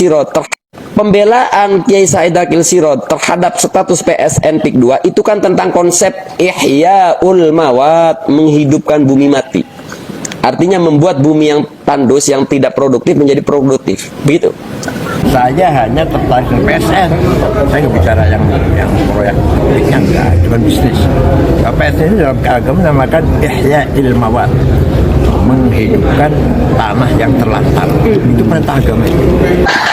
Sirot, pembelaan Kiai Said Akil Sirot terhadap status PSN PIK 2 itu kan tentang konsep Ihyaul Mawat, menghidupkan bumi mati. Artinya membuat bumi yang tandus, yang tidak produktif menjadi produktif. Begitu. Saya hanya tertarik dengan PSN. Saya nggak bicara yang proyek PIK-nya, enggak, cuma bisnis. PSN itu dalam keagamaan namakan Ihyaul Mawat, menghidupkan tanah yang terlantar. Itu perintah agama itu.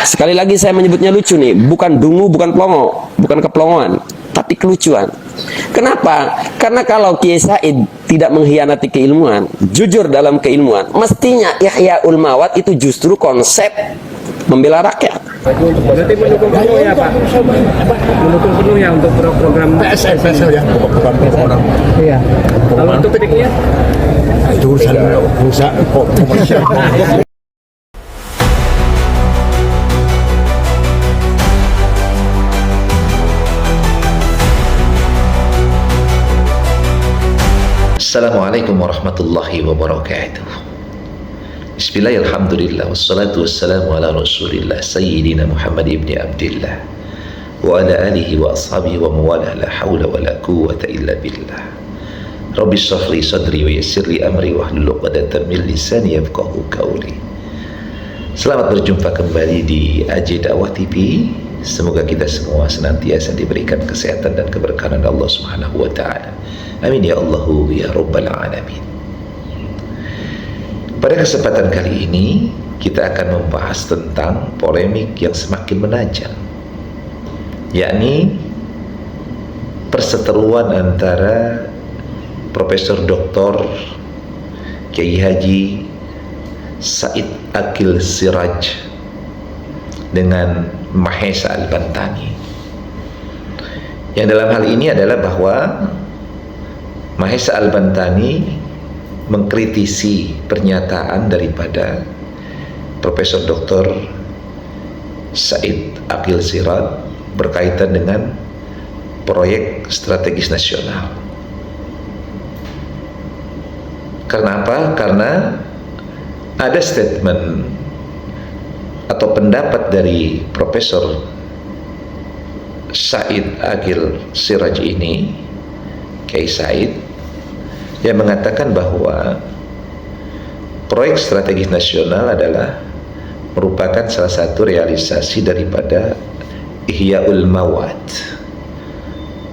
Sekali lagi saya menyebutnya lucu nih, bukan dungu, bukan plongo, bukan keplongoan, tapi kelucuan. Kenapa? Karena kalau Kiai Said tidak mengkhianati keilmuan, jujur dalam keilmuan, mestinya Ihyaul Mawat itu justru konsep membela rakyat. Berarti mendukung penuh ya Pak? Mendukung penuh ya untuk program PSN ya, bukan orang. Iya. Kalau untuk PIK-nya? Itu urusan komersial. Assalamualaikum warahmatullahi wabarakatuh. Bismillahirrahmanirrahim. Wassalatu wassalamu ala rasulillah Sayyidina Muhammad ibn Abdillah wa ala alihi wa ashabihi wa mawala, la hawla wa la quwwata illa billah. Rabbi shrah li sadri wa yassir li amri wahlul 'uqdatam min lisani yafqahu qawli. Selamat berjumpa kembali di AJ Dakwah TV. Semoga kita semua senantiasa diberikan kesehatan dan keberkahan Allah Subhanahu wa taala. Amin ya Allahu ya Rabbal alamin. Pada kesempatan kali ini kita akan membahas tentang polemik yang semakin menajam, yakni perseteruan antara Profesor Dr. Kiai Haji Said Akil Siraj dengan Mahesa Al-Bantani. Yang dalam hal ini adalah bahwa Mahesa Al-Bantani mengkritisi pernyataan daripada Profesor Dr. Said Akil Siraj berkaitan dengan proyek strategis nasional. Karena apa? Karena ada statement atau pendapat dari Profesor Said Akil Siraj ini, Kiai Said, yang mengatakan bahwa proyek strategis nasional adalah merupakan salah satu realisasi daripada Ihyaul Mawat,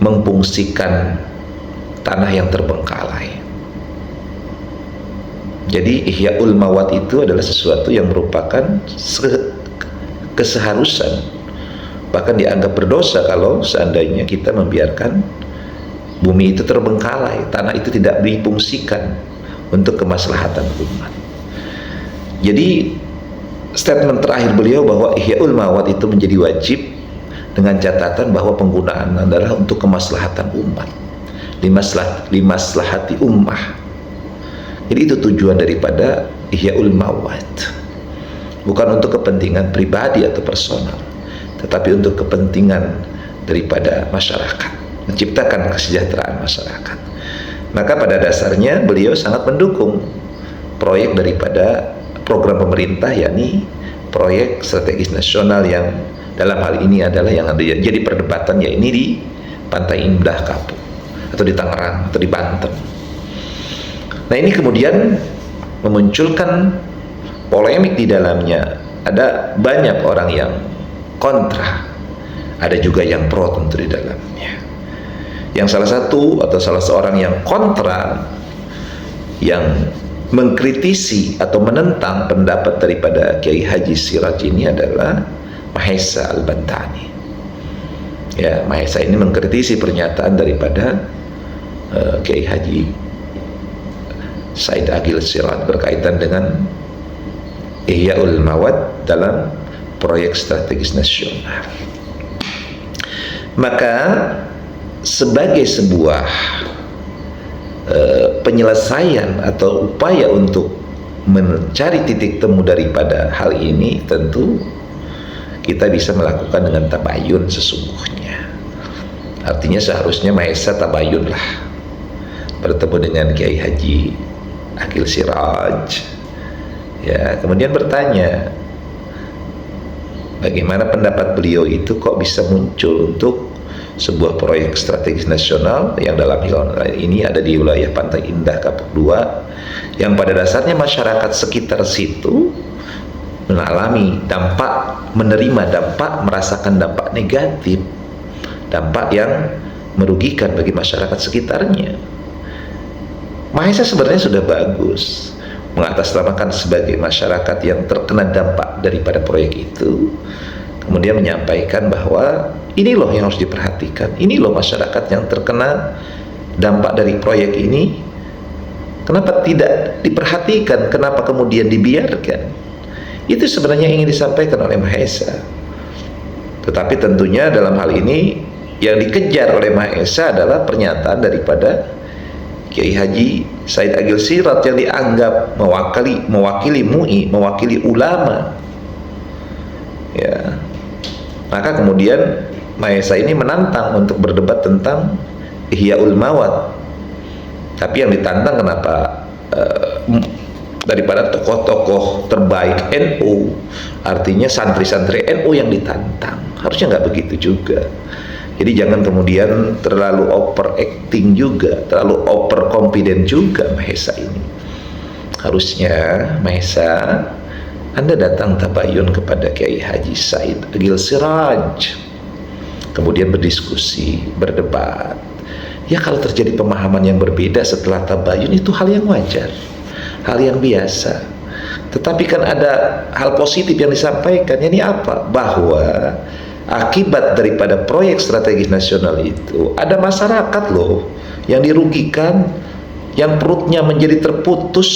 memfungsikan tanah yang terbengkalai. Jadi Ihyaul Mawat itu adalah sesuatu yang merupakan keseharusan, bahkan dianggap berdosa kalau seandainya kita membiarkan bumi itu terbengkalai, tanah itu tidak difungsikan untuk kemaslahatan umat. Jadi statement terakhir beliau bahwa Ihyaul Mawat itu menjadi wajib dengan catatan bahwa penggunaan adalah untuk kemaslahatan umat, limaslahati ummah. Jadi itu tujuan daripada Ihyaul Mawat, bukan untuk kepentingan pribadi atau personal, tetapi untuk kepentingan daripada masyarakat, menciptakan kesejahteraan masyarakat. Maka pada dasarnya beliau sangat mendukung proyek daripada program pemerintah, yakni proyek strategis nasional yang dalam hal ini adalah yang ada jadi perdebatan, yakni di Pantai Indah Kapuk atau di Tangerang atau di Banten. Nah, ini kemudian memunculkan polemik di dalamnya. Ada banyak orang yang kontra, ada juga yang pro tentu di dalamnya. Yang salah satu atau salah seorang yang kontra, yang mengkritisi atau menentang pendapat daripada Kiai Haji Siraj ini adalah Mahesa Al-Bantani. Ya, Mahesa ini mengkritisi pernyataan daripada Kiai Haji Said Akil Siraj berkaitan dengan Ihyaul Mawat dalam proyek strategis nasional. Maka sebagai sebuah penyelesaian atau upaya untuk mencari titik temu daripada hal ini, tentu kita bisa melakukan dengan tabayun sesungguhnya. Artinya seharusnya Mahesa tabayun lah, bertemu dengan Kiai Haji Akil Siraj, ya, kemudian bertanya, bagaimana pendapat beliau itu kok bisa muncul untuk sebuah proyek strategis nasional yang dalam hal ini ada di wilayah Pantai Indah Kapuk 2, yang pada dasarnya masyarakat sekitar situ mengalami dampak, menerima dampak, merasakan dampak negatif, dampak yang merugikan bagi masyarakat sekitarnya. Mahesa sebenarnya sudah bagus mengatasnamakan sebagai masyarakat yang terkena dampak daripada proyek itu, kemudian menyampaikan bahwa ini loh yang harus diperhatikan, ini loh masyarakat yang terkena dampak dari proyek ini, kenapa tidak diperhatikan, kenapa kemudian dibiarkan. Itu sebenarnya ingin disampaikan oleh Mahesa. Tetapi tentunya dalam hal ini yang dikejar oleh Mahesa adalah pernyataan daripada Kiai Haji Said Agil Siraj yang dianggap mewakili MUI, mewakili ulama. Ya. Maka kemudian Mahesa ini menantang untuk berdebat tentang Ihyaul Mawat. Tapi yang ditantang kenapa daripada tokoh-tokoh terbaik NU, artinya santri-santri NU yang ditantang. Harusnya nggak begitu juga. Jadi jangan kemudian terlalu overacting juga, terlalu overconfident juga Mahesa ini. Harusnya Mahesa, Anda datang tabayun kepada Kiai Haji Said Agil Siraj, kemudian berdiskusi, berdebat. Ya kalau terjadi pemahaman yang berbeda setelah tabayun itu hal yang wajar, hal yang biasa. Tetapi kan ada hal positif yang disampaikan. Ini apa? Bahwa akibat daripada proyek strategis nasional itu ada masyarakat loh yang dirugikan, yang perutnya menjadi terputus,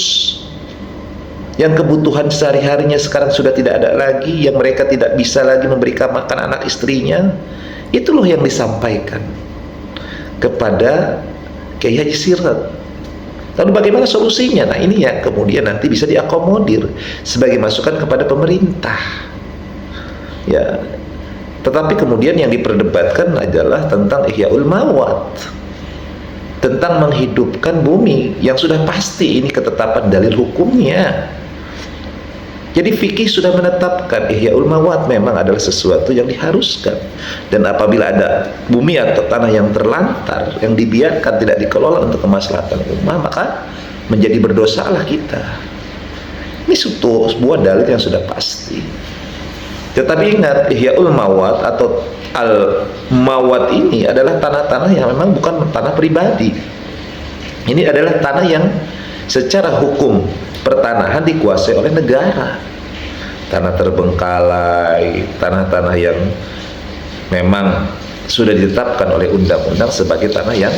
yang kebutuhan sehari-harinya sekarang sudah tidak ada lagi, yang mereka tidak bisa lagi memberikan makan anak istrinya. Itu loh yang disampaikan kepada Kiai Haji Siraj. Lalu bagaimana solusinya? Nah ini yang kemudian nanti bisa diakomodir sebagai masukan kepada pemerintah. Ya, tetapi kemudian yang diperdebatkan adalah tentang Ihyaul Mawat, tentang menghidupkan bumi yang sudah pasti ini ketetapan dalil hukumnya. Jadi fikih sudah menetapkan Ihyaul Mawat memang adalah sesuatu yang diharuskan, dan apabila ada bumi atau tanah yang terlantar, yang dibiarkan tidak dikelola untuk kemaslahatan umat, maka menjadi berdosalah kita. Ini sebuah dalil yang sudah pasti. Tetapi ingat, Ihyaul Mawat atau Al-Mawat ini adalah tanah-tanah yang memang bukan tanah pribadi. Ini adalah tanah yang secara hukum pertanahan dikuasai oleh negara. Tanah terbengkalai, tanah-tanah yang memang sudah ditetapkan oleh undang-undang sebagai tanah yang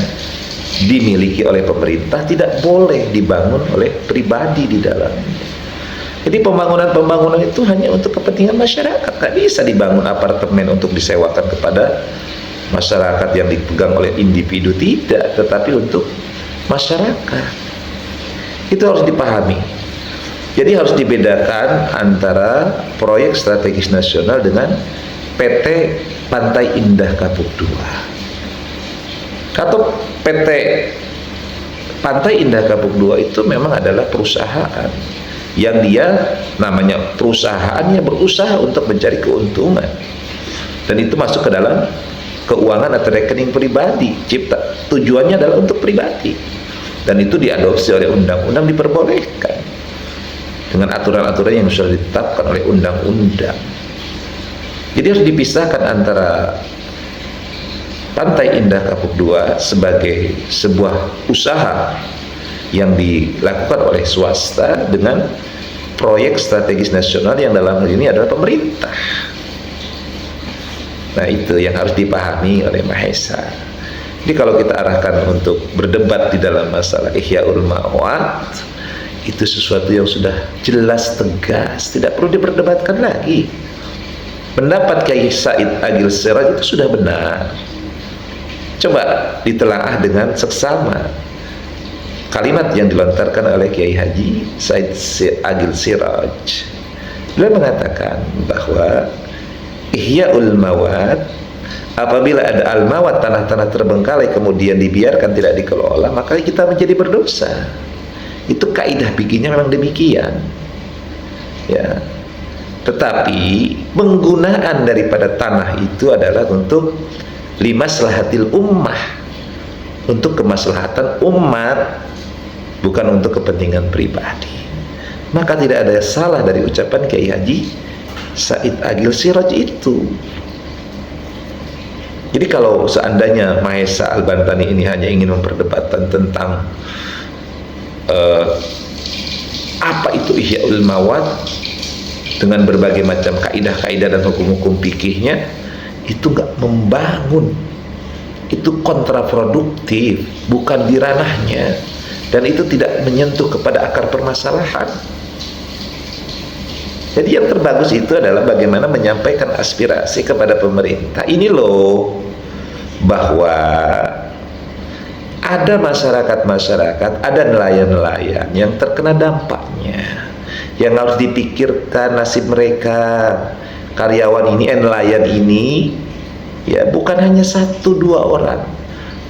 dimiliki oleh pemerintah, tidak boleh dibangun oleh pribadi di dalamnya. Jadi pembangunan-pembangunan itu hanya untuk kepentingan masyarakat. Tidak bisa dibangun apartemen untuk disewakan kepada masyarakat yang dipegang oleh individu, tidak, tetapi untuk masyarakat. Itu harus dipahami. Jadi harus dibedakan antara proyek strategis nasional dengan PT Pantai Indah Kapuk 2. Atau PT Pantai Indah Kapuk 2 itu memang adalah perusahaan yang dia namanya perusahaannya berusaha untuk mencari keuntungan, dan itu masuk ke dalam keuangan atau rekening pribadi. Tujuannya adalah untuk pribadi, dan itu diadopsi oleh undang-undang, diperbolehkan dengan aturan-aturan yang sudah ditetapkan oleh undang-undang. Jadi harus dipisahkan antara Pantai Indah Kapuk 2 sebagai sebuah usaha yang dilakukan oleh swasta dengan proyek strategis nasional yang dalam hal ini adalah pemerintah. Nah itu yang harus dipahami oleh Mahesa. Jadi kalau kita arahkan untuk berdebat di dalam masalah Ihyaul Mawat, itu sesuatu yang sudah jelas, tegas, tidak perlu diperdebatkan lagi. Pendapat Kiai Said Agil Siraj itu sudah benar. Coba ditelaah dengan seksama kalimat yang dilontarkan oleh Kiai Haji Said Agil Siraj. Beliau mengatakan bahwa Ihyaul Mawat, apabila ada al-mawat, tanah-tanah terbengkalai kemudian dibiarkan tidak dikelola, maka kita menjadi berdosa. Itu kaidah bikinnya memang demikian. Ya. Tetapi penggunaan daripada tanah itu adalah untuk limaslahatil ummah, untuk kemaslahatan umat, bukan untuk kepentingan pribadi. Maka tidak ada salah dari ucapan Kiai Haji Said Agil Siraj itu. Jadi kalau seandainya Mahesa Al-Bantani ini hanya ingin memperdebatkan tentang apa itu Ihyaul Mawad dengan berbagai macam kaidah-kaidah dan hukum-hukum fikihnya, itu nggak membangun, itu kontraproduktif, bukan di ranahnya, dan itu tidak menyentuh kepada akar permasalahan. Jadi yang terbagus itu adalah bagaimana menyampaikan aspirasi kepada pemerintah. Ini loh, bahwa ada masyarakat-masyarakat, ada nelayan-nelayan yang terkena dampaknya, yang harus dipikirkan nasib mereka. Karyawan ini, nelayan ini, ya bukan hanya 1-2 orang,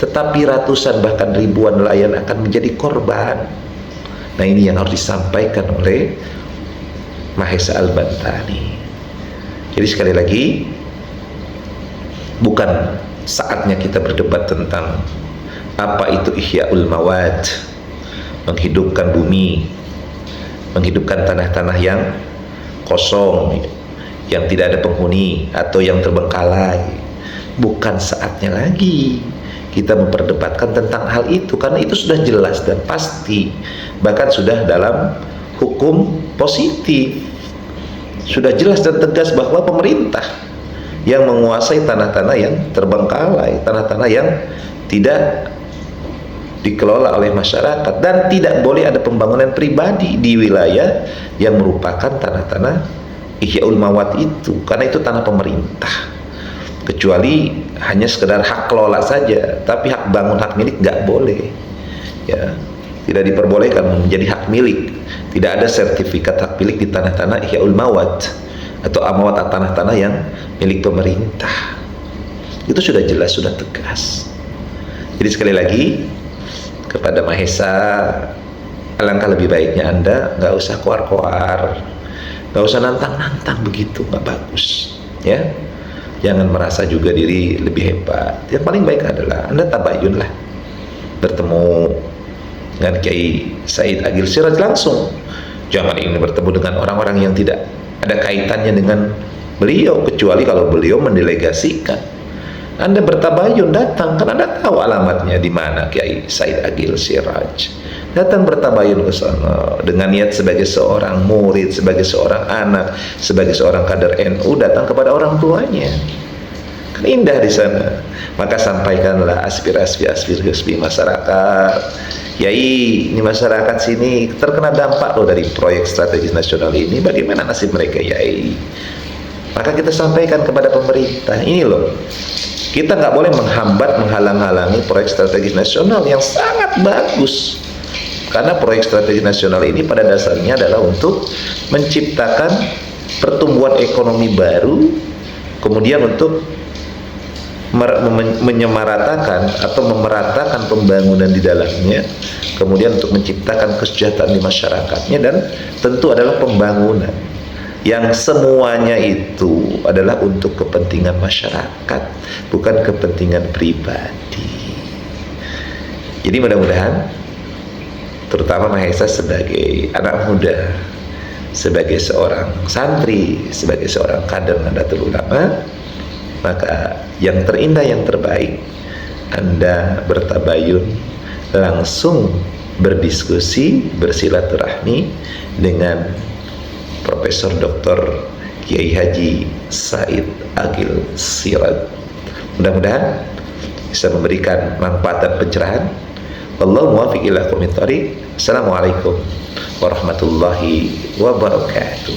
tetapi ratusan bahkan ribuan nelayan akan menjadi korban. Nah, ini yang harus disampaikan oleh Mahesa Al-Bantani. Jadi sekali lagi, bukan saatnya kita berdebat tentang apa itu Ihyaul Mawad, menghidupkan bumi, menghidupkan tanah-tanah yang kosong, yang tidak ada penghuni atau yang terbengkalai. Bukan saatnya lagi kita memperdebatkan tentang hal itu, karena itu sudah jelas dan pasti, bahkan sudah dalam hukum positif, sudah jelas dan tegas bahwa pemerintah yang menguasai tanah-tanah yang terbengkalai, tanah-tanah yang tidak dikelola oleh masyarakat, dan tidak boleh ada pembangunan pribadi di wilayah yang merupakan tanah-tanah Ihyaul Mawad itu, karena itu tanah pemerintah. Kecuali hanya sekedar hak kelola saja, tapi hak bangun, hak milik nggak boleh, ya, tidak diperbolehkan menjadi hak milik. Tidak ada sertifikat hak milik di tanah-tanah Ihyaul Mawad atau amawat, tanah-tanah yang milik pemerintah. Itu sudah jelas, sudah tegas. Jadi sekali lagi, kepada Mahesa, alangkah lebih baiknya Anda nggak usah koar-koar, nggak usah nantang-nantang begitu, nggak bagus, ya. Jangan merasa juga diri lebih hebat. Yang paling baik adalah Anda tabayun lah, bertemu dengan Kiai Said Agil Siraj langsung. Jangan ingin bertemu dengan orang-orang yang tidak ada kaitannya dengan beliau, kecuali kalau beliau mendelegasikan. Anda bertabayun, datang, kan Anda tahu alamatnya di mana Kiai Said Agil Siraj. Datang bertabayun ke sana dengan niat sebagai seorang murid, sebagai seorang anak, sebagai seorang kader NU, datang kepada orang tuanya. Kan indah di sana. Maka sampaikanlah aspirasi masyarakat. Yai, ini masyarakat sini terkena dampak loh dari proyek strategis nasional ini. Bagaimana nasib mereka, Yai? Maka kita sampaikan kepada pemerintah, ini loh, kita nggak boleh menghambat, menghalang-halangi proyek strategis nasional yang sangat bagus. Karena proyek strategis nasional ini pada dasarnya adalah untuk menciptakan pertumbuhan ekonomi baru, kemudian untuk menyamaratakan atau memeratakan pembangunan di dalamnya, kemudian untuk menciptakan kesejahteraan di masyarakatnya, dan tentu adalah pembangunan yang semuanya itu adalah untuk kepentingan masyarakat, bukan kepentingan pribadi. Jadi mudah-mudahan, terutama Mahesa sebagai anak muda, sebagai seorang santri, sebagai seorang kader Nahdlatul Ulama, maka yang terindah, yang terbaik, Anda bertabayun, langsung berdiskusi, bersilaturahmi dengan Profesor Dr. Kiai Haji Said Agil Siraj. Mudah-mudahan bisa memberikan manfaat dan pencerahan. Wallahu muwaffiq ila aqwamit thoriq. Assalamualaikum warahmatullahi wabarakatuh.